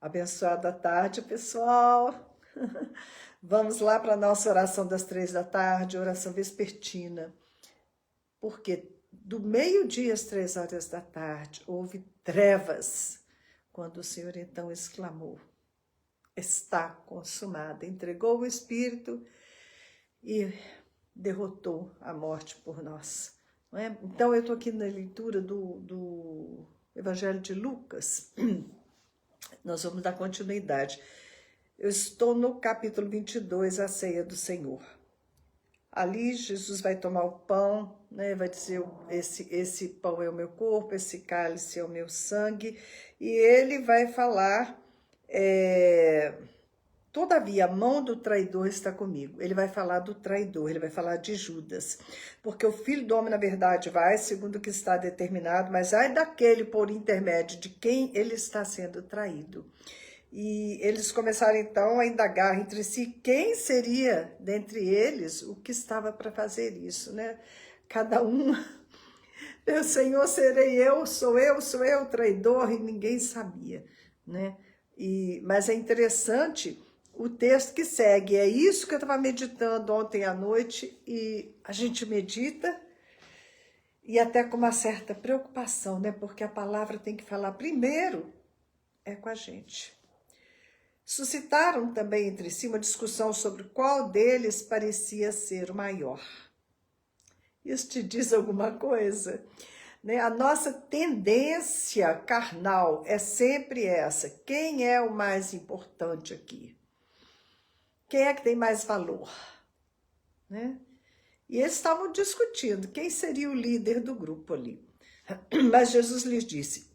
Abençoada tarde, pessoal. Vamos lá para a nossa oração das 3 da tarde, oração vespertina. Porque do meio-dia às 3 horas da tarde houve trevas, quando o Senhor então exclamou: está consumada. Entregou o Espírito e derrotou a morte por nós. Não é? Então eu estou aqui na leitura do Evangelho de Lucas. Nós vamos dar continuidade. Eu estou no capítulo 22, a ceia do Senhor. Ali Jesus vai tomar o pão, né? Vai dizer, esse pão é o meu corpo, esse cálice é o meu sangue, e ele vai falar, todavia a mão do traidor está comigo. Ele vai falar do traidor, ele vai falar de Judas, porque o Filho do Homem, na verdade, vai segundo o que está determinado, mas ai daquele por intermédio de quem ele está sendo traído. E eles começaram então a indagar entre si quem seria dentre eles o que estava para fazer isso, né? Cada um, meu Senhor, serei eu, sou eu o traidor, e ninguém sabia, né? Mas é interessante o texto que segue, é isso que eu estava meditando ontem à noite, e a gente medita e até com uma certa preocupação, né? Porque a palavra tem que falar primeiro com a gente. Suscitaram também entre si uma discussão sobre qual deles parecia ser o maior. Isso te diz alguma coisa? Né? A nossa tendência carnal é sempre essa. Quem é o mais importante aqui? Quem é que tem mais valor? Né? E eles estavam discutindo quem seria o líder do grupo ali. Mas Jesus lhes disse: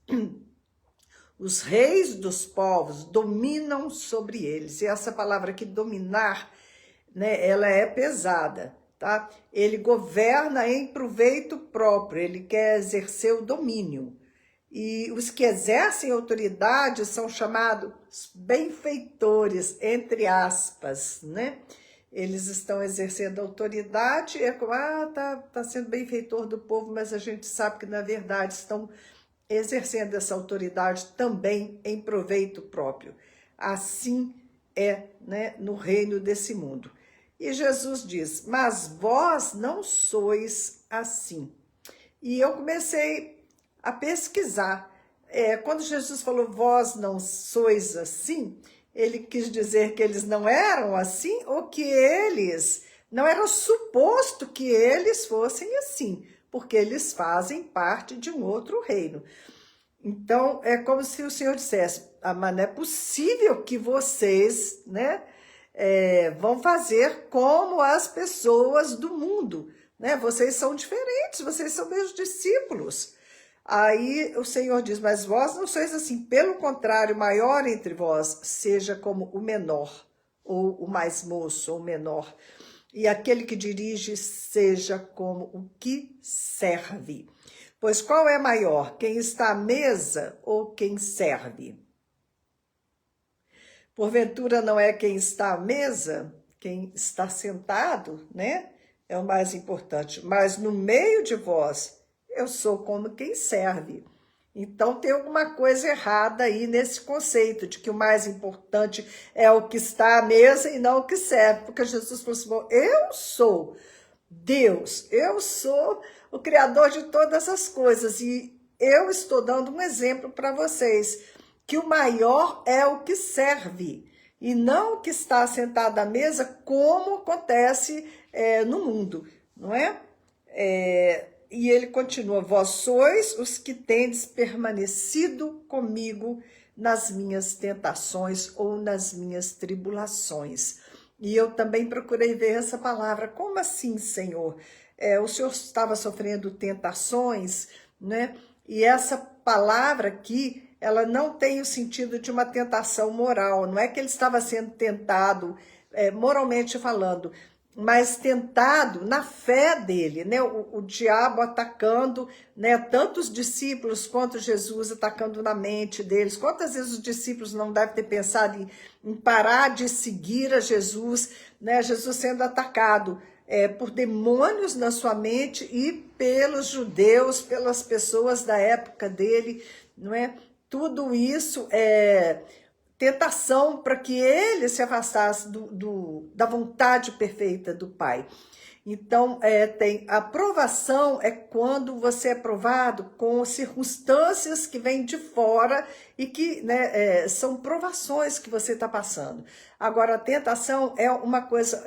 os reis dos povos dominam sobre eles. E essa palavra aqui, dominar, né, ela é pesada, tá? Ele governa em proveito próprio, ele quer exercer o domínio. E os que exercem autoridade são chamados benfeitores, entre aspas, né? Eles estão exercendo autoridade, é como, tá sendo benfeitor do povo, mas a gente sabe que, na verdade, estão exercendo essa autoridade também em proveito próprio. Assim é, né, no reino desse mundo. E Jesus diz: mas vós não sois assim. E eu comecei a pesquisar. Quando Jesus falou vós não sois assim, ele quis dizer que eles não eram assim, ou que eles não era suposto que eles fossem assim, porque eles fazem parte de um outro reino. Então, é como se o Senhor dissesse: mas não é possível que vocês, né, vão fazer como as pessoas do mundo, né? Vocês são diferentes, vocês são meus discípulos. Aí o Senhor diz: mas vós não sois assim, pelo contrário, o maior entre vós seja como o menor, ou o mais moço, ou menor. E aquele que dirige seja como o que serve. Pois qual é maior, quem está à mesa ou quem serve? Porventura não é quem está à mesa, quem está sentado, né? É o mais importante. Mas no meio de vós, eu sou como quem serve. Então tem alguma coisa errada aí nesse conceito de que o mais importante é o que está à mesa e não o que serve. Porque Jesus falou assim: eu sou Deus, eu sou o Criador de todas as coisas, e eu estou dando um exemplo para vocês, que o maior é o que serve, e não o que está sentado à mesa, como acontece no mundo, não é? E ele continua: vós sois os que tendes permanecido comigo nas minhas tentações ou nas minhas tribulações. E eu também procurei ver essa palavra. Como assim, Senhor? O Senhor estava sofrendo tentações, né? E essa palavra aqui, ela não tem o sentido de uma tentação moral. Não é que ele estava sendo tentado, moralmente falando, mas tentado na fé dele, né? O diabo atacando, né? Tanto os discípulos quanto Jesus atacando na mente deles. Quantas vezes os discípulos não devem ter pensado em parar de seguir a Jesus, né? Jesus sendo atacado por demônios na sua mente e pelos judeus, pelas pessoas da época dele, não é? Tudo isso tentação para que ele se afastasse da vontade perfeita do Pai. Então, a provação é quando você é provado com circunstâncias que vêm de fora e que, né, são provações que você está passando. Agora, a tentação é uma coisa,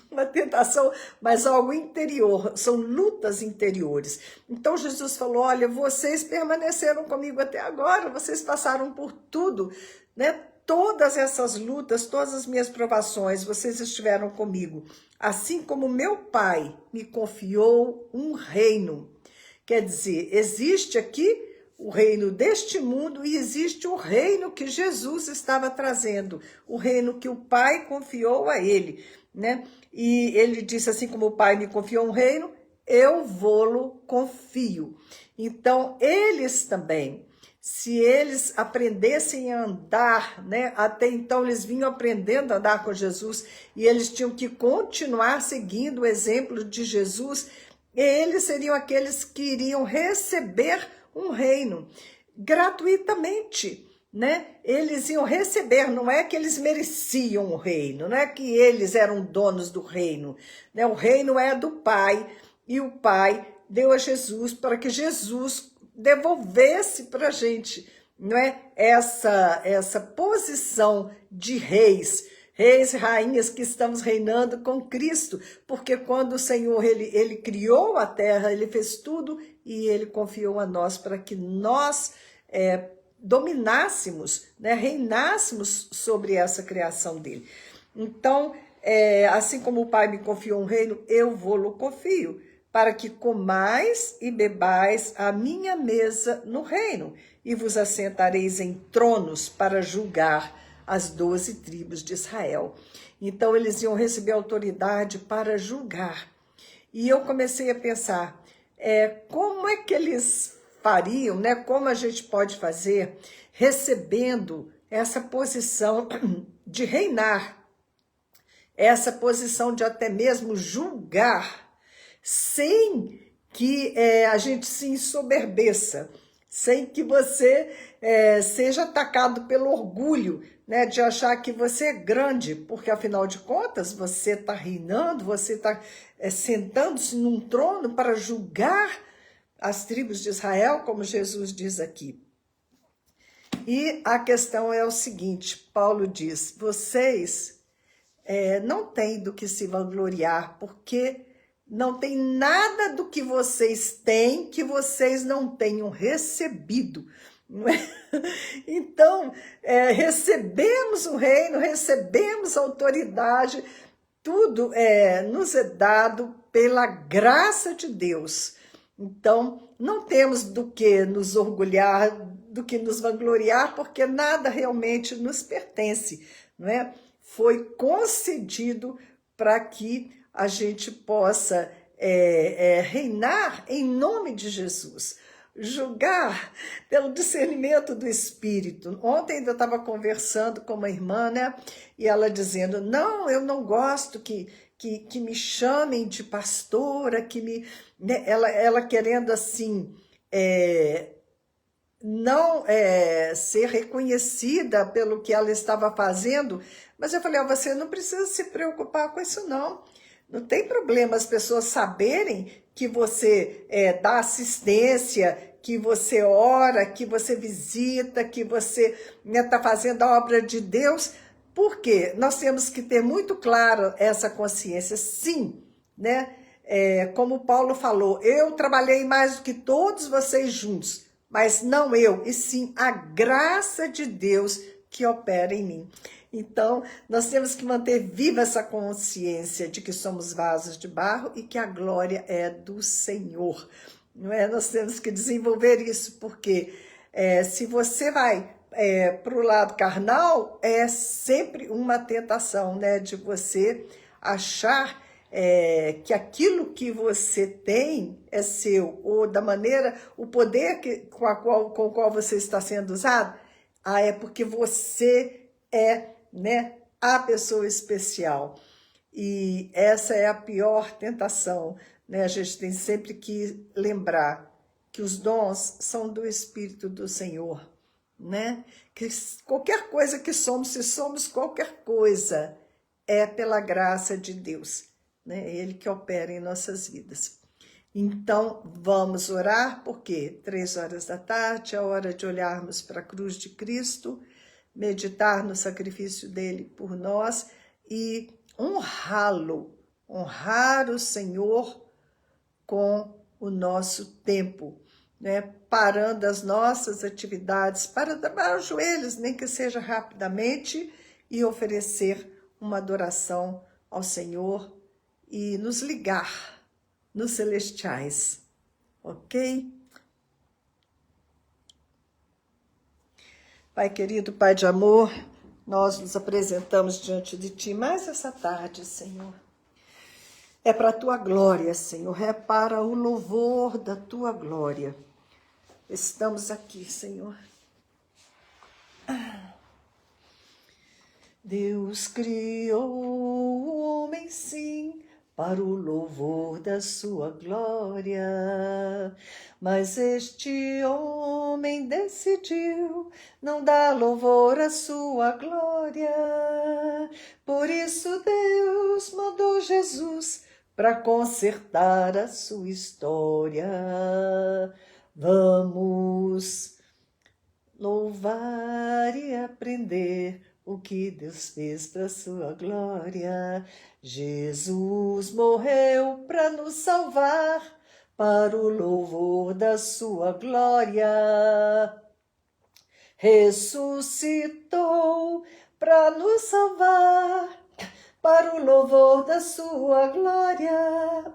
uma tentação, mas algo interior, são lutas interiores. Então, Jesus falou, olha, vocês permaneceram comigo até agora, vocês passaram por tudo, né? Todas essas lutas, todas as minhas provações, vocês estiveram comigo. Assim como meu Pai me confiou um reino. Quer dizer, existe aqui o reino deste mundo e existe o reino que Jesus estava trazendo. O reino que o Pai confiou a ele, né? E ele disse assim, como o Pai me confiou um reino, eu vou-lo confio. Então, eles também... Se eles aprendessem a andar, né? Até então eles vinham aprendendo a andar com Jesus e eles tinham que continuar seguindo o exemplo de Jesus, eles seriam aqueles que iriam receber um reino gratuitamente, né? Eles iam receber, não é que eles mereciam o reino, não é que eles eram donos do reino, né? O reino é do Pai e o Pai deu a Jesus para que Jesus devolvesse para a gente, não é? Essa posição de reis e rainhas que estamos reinando com Cristo, porque quando o Senhor ele criou a terra, ele fez tudo e ele confiou a nós para que nós dominássemos, né? Reinássemos sobre essa criação dele. Então, assim como o Pai me confiou um reino, eu vou-lo confio, para que comais e bebais a minha mesa no reino, e vos assentareis em tronos para julgar as 12 tribos de Israel. Então, eles iam receber autoridade para julgar. E eu comecei a pensar, como é que eles fariam, né? Como a gente pode fazer recebendo essa posição de reinar, essa posição de até mesmo julgar, sem que a gente se ensoberbeça, sem que você seja atacado pelo orgulho, né, de achar que você é grande, porque afinal de contas você está reinando, você está sentando-se num trono para julgar as tribos de Israel, como Jesus diz aqui. E a questão é o seguinte, Paulo diz, vocês não têm do que se vangloriar, porque não tem nada do que vocês têm que vocês não tenham recebido. Não é? Então, recebemos o reino, recebemos a autoridade, tudo nos é dado pela graça de Deus. Então, não temos do que nos orgulhar, do que nos vangloriar, porque nada realmente nos pertence, não é? Foi concedido para que a gente possa reinar em nome de Jesus, julgar pelo discernimento do Espírito. Ontem ainda estava conversando com uma irmã, né? E ela dizendo, não, eu não gosto que me chamem de pastora, que me... Né? Ela querendo assim... não ser reconhecida pelo que ela estava fazendo, mas eu falei, você não precisa se preocupar com isso não. Não tem problema as pessoas saberem que você dá assistência, que você ora, que você visita, que você está fazendo a obra de Deus. Por quê? Nós temos que ter muito claro essa consciência, sim, né? Como Paulo falou, eu trabalhei mais do que todos vocês juntos, mas não eu, e sim a graça de Deus que opera em mim. Então, nós temos que manter viva essa consciência de que somos vasos de barro e que a glória é do Senhor. Não é? Nós temos que desenvolver isso, porque se você vai para o lado carnal, é sempre uma tentação, né, de você achar que aquilo que você tem é seu, ou da maneira, o poder com o qual você está sendo usado, é porque você né, a pessoa especial. E essa é a pior tentação, né? A gente tem sempre que lembrar que os dons são do Espírito do Senhor, né? Que qualquer coisa que somos, se somos qualquer coisa, é pela graça de Deus, né? É Ele que opera em nossas vidas. Então, vamos orar, porque 3 horas da tarde é a hora de olharmos para a cruz de Cristo, meditar no sacrifício dele por nós e honrá-lo, honrar o Senhor com o nosso tempo, né? Parando as nossas atividades, para dobrar os joelhos, nem que seja rapidamente, e oferecer uma adoração ao Senhor e nos ligar nos celestiais, ok? Pai querido, Pai de amor, nós nos apresentamos diante de Ti mais essa tarde, Senhor. É para a Tua glória, Senhor, é para o louvor da Tua glória. Estamos aqui, Senhor. Deus criou o homem, sim, para o louvor da sua glória. Mas este homem decidiu não dar louvor à sua glória. Por isso Deus mandou Jesus para consertar a sua história. Vamos louvar e aprender o que Deus fez para sua glória. Jesus morreu para nos salvar, para o louvor da sua glória. Ressuscitou para nos salvar, para o louvor da sua glória.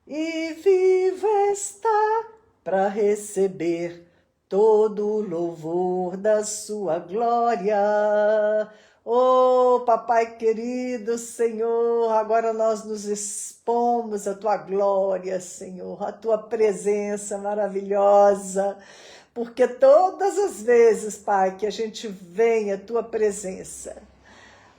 E vivo está para receber todo o louvor da sua glória. Oh, papai querido, Senhor, agora nós nos expomos à tua glória, Senhor, à tua presença maravilhosa, porque todas as vezes, Pai, que a gente vem à tua presença,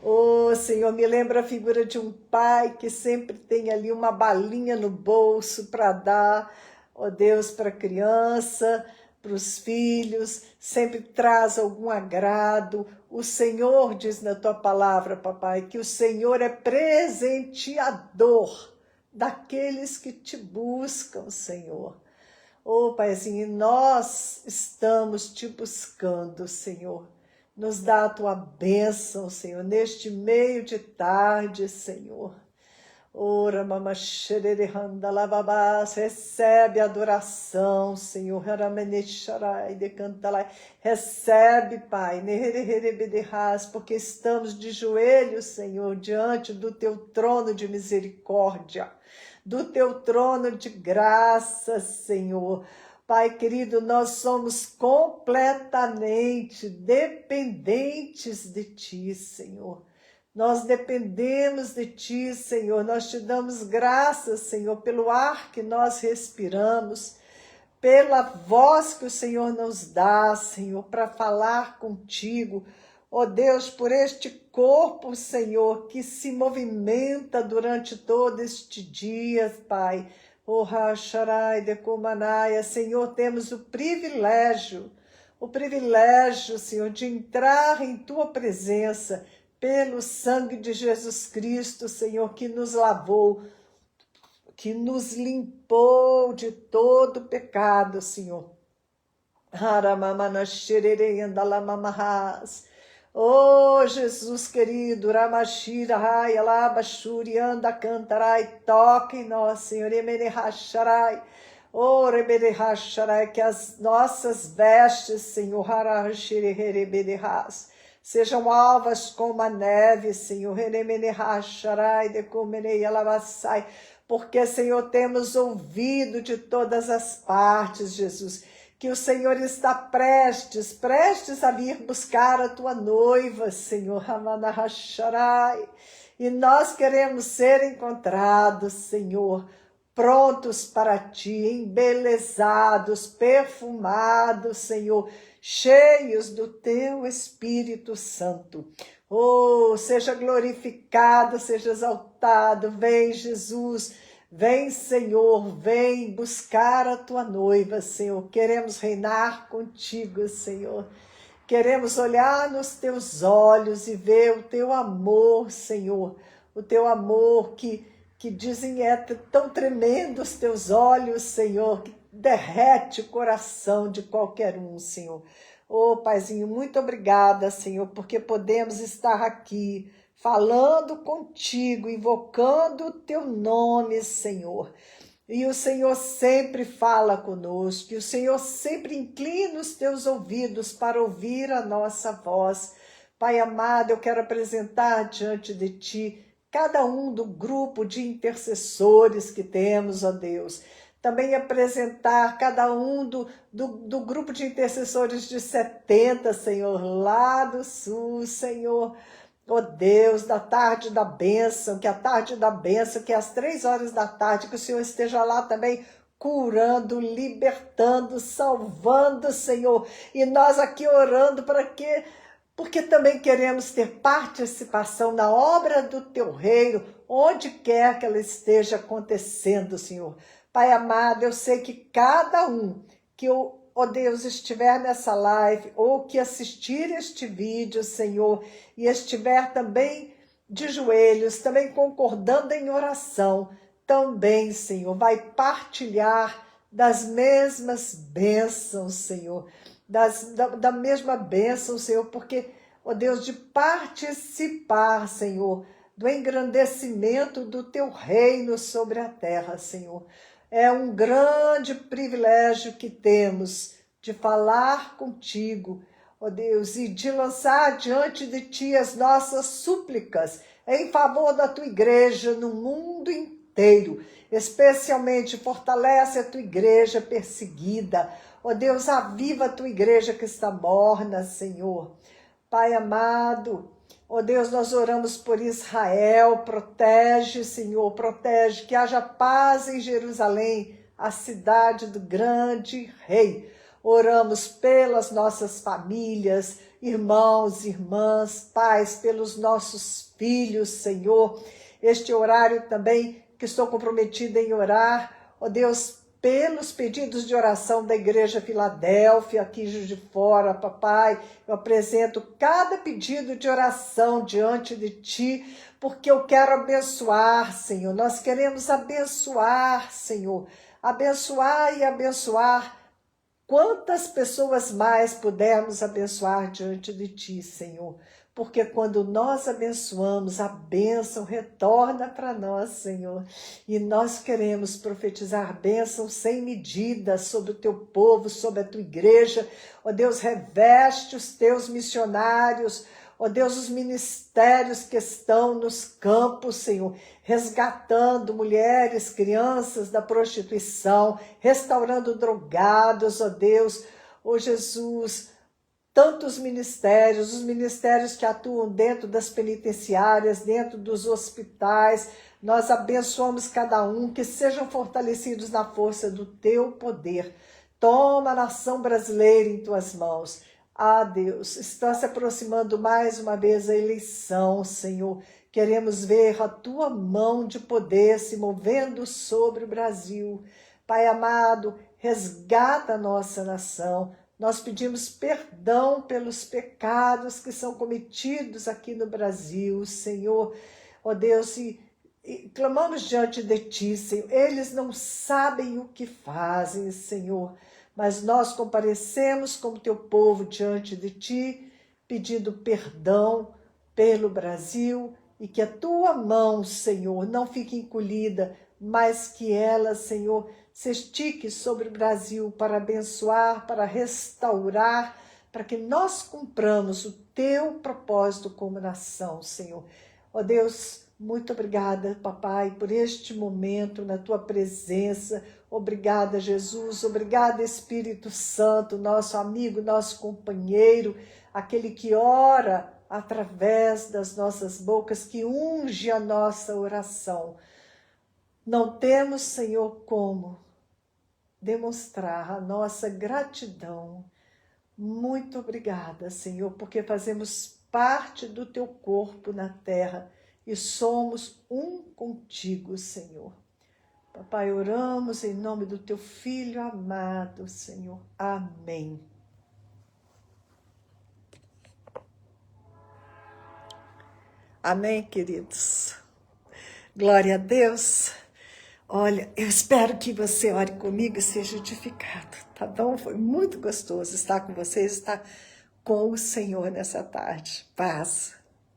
oh, Senhor, me lembra a figura de um pai que sempre tem ali uma balinha no bolso para dar, oh Deus, para a criança, para os filhos, sempre traz algum agrado. O Senhor diz na tua palavra, papai, que o Senhor é presenteador daqueles que te buscam, Senhor. Oh, Paizinho, nós estamos te buscando, Senhor. Nos dá a tua bênção, Senhor, neste meio de tarde, Senhor. Ora, mama xererehanda lavabás, recebe a adoração, Senhor, haramenexarai, decantalai, recebe, Pai, nehereherebederás, porque estamos de joelhos, Senhor, diante do teu trono de misericórdia, do teu trono de graça, Senhor. Pai querido, nós somos completamente dependentes de Ti, Senhor. Nós dependemos de Ti, Senhor. Nós Te damos graças, Senhor, pelo ar que nós respiramos, pela voz que o Senhor nos dá, Senhor, para falar contigo. Ó Deus, por este corpo, Senhor, que se movimenta durante todo este dia, Pai. Oh, Hasharai de Kumanaia, Senhor, temos o privilégio, Senhor, de entrar em Tua presença pelo sangue de Jesus Cristo, Senhor, que nos lavou, que nos limpou de todo pecado, Senhor. Oh, Jesus querido, Ramashira, Rai, Alabashuri, anda, cantarai, toque em nós, Senhor, Emerehasharai, oh, Reberehasharai, que as nossas vestes, Senhor, Harashirihereberehas, sejam alvas como a neve, Senhor, Reremenehasharai, Decumenei, Alavassai, porque, Senhor, temos ouvido de todas as partes, Jesus, que o Senhor está prestes a vir buscar a tua noiva, Senhor, Ramanahasharai. E nós queremos ser encontrados, Senhor, prontos para ti, embelezados, perfumados, Senhor, cheios do teu Espírito Santo. Oh, seja glorificado, seja exaltado, vem Jesus, Vem, Senhor, vem buscar a tua noiva, Senhor. Queremos reinar contigo, Senhor. Queremos olhar nos teus olhos e ver o teu amor, Senhor. O teu amor que dizem é tão tremendo os teus olhos, Senhor, que derrete o coração de qualquer um, Senhor. Ô, Paizinho, muito obrigada, Senhor, porque podemos estar aqui falando contigo, invocando o teu nome, Senhor. E o Senhor sempre fala conosco, e o Senhor sempre inclina os teus ouvidos para ouvir a nossa voz. Pai amado, eu quero apresentar diante de ti cada um do grupo de intercessores que temos, ó Deus. Também apresentar cada um do grupo de intercessores de 70, Senhor, lá do sul, Senhor. Ó Deus, da tarde da bênção, que a tarde da bênção, que às 3 horas da tarde, que o Senhor esteja lá também curando, libertando, salvando, Senhor. E nós aqui orando para quê? Porque também queremos ter participação na obra do teu reino, onde quer que ela esteja acontecendo, Senhor. Pai amado, eu sei que cada um que ó Deus, estiver nessa live ou que assistir este vídeo, Senhor, e estiver também de joelhos, também concordando em oração, também, Senhor, vai partilhar das mesmas bênçãos, Senhor, da mesma bênção, Senhor, porque, ó Deus, de participar, Senhor, do engrandecimento do teu reino sobre a terra, Senhor. É um grande privilégio que temos de falar contigo, ó Deus, e de lançar diante de ti as nossas súplicas em favor da tua igreja no mundo inteiro. Especialmente fortalece a tua igreja perseguida. Ó Deus, aviva a tua igreja que está morna, Senhor. Pai amado, ó Deus, nós oramos por Israel, protege, Senhor, protege, que haja paz em Jerusalém, a cidade do grande rei. Oramos pelas nossas famílias, irmãos, irmãs, pais, pelos nossos filhos, Senhor. Este horário também que estou comprometida em orar, ó Deus, pelos pedidos de oração da Igreja Filadélfia, aqui em Juiz de Fora, papai, eu apresento cada pedido de oração diante de ti, porque eu quero abençoar, Senhor, nós queremos abençoar, Senhor, abençoar e abençoar quantas pessoas mais pudermos abençoar diante de ti, Senhor, porque quando nós abençoamos, a bênção retorna para nós, Senhor. E nós queremos profetizar bênção sem medida sobre o teu povo, sobre a tua igreja. Ó Deus, reveste os teus missionários, ó Deus, os ministérios que estão nos campos, Senhor, resgatando mulheres, crianças da prostituição, restaurando drogados, ó Deus, ó Jesus, tantos ministérios, os ministérios que atuam dentro das penitenciárias, dentro dos hospitais, nós abençoamos cada um, que sejam fortalecidos na força do teu poder. Toma a nação brasileira em tuas mãos. Ah, Deus, está se aproximando mais uma vez a eleição, Senhor. Queremos ver a tua mão de poder se movendo sobre o Brasil. Pai amado, resgata a nossa nação. Nós pedimos perdão pelos pecados que são cometidos aqui no Brasil, Senhor. Ó Deus, e clamamos diante de ti, Senhor. Eles não sabem o que fazem, Senhor, mas nós comparecemos como teu povo diante de ti, pedindo perdão pelo Brasil e que a tua mão, Senhor, não fique encolhida, mas que ela, Senhor, se estique sobre o Brasil para abençoar, para restaurar, para que nós cumpramos o teu propósito como nação, Senhor. Ó Deus, muito obrigada, papai, por este momento na tua presença. Obrigada, Jesus. Obrigada, Espírito Santo, nosso amigo, nosso companheiro, aquele que ora através das nossas bocas, que unge a nossa oração. Não temos, Senhor, como demonstrar a nossa gratidão. Muito obrigada, Senhor, porque fazemos parte do teu corpo na terra e somos um contigo, Senhor. Papai, oramos em nome do teu Filho amado, Senhor. Amém. Amém, queridos. Glória a Deus. Olha, eu espero que você ore comigo e seja edificado, tá bom? Foi muito gostoso estar com vocês, estar com o Senhor nessa tarde. Paz.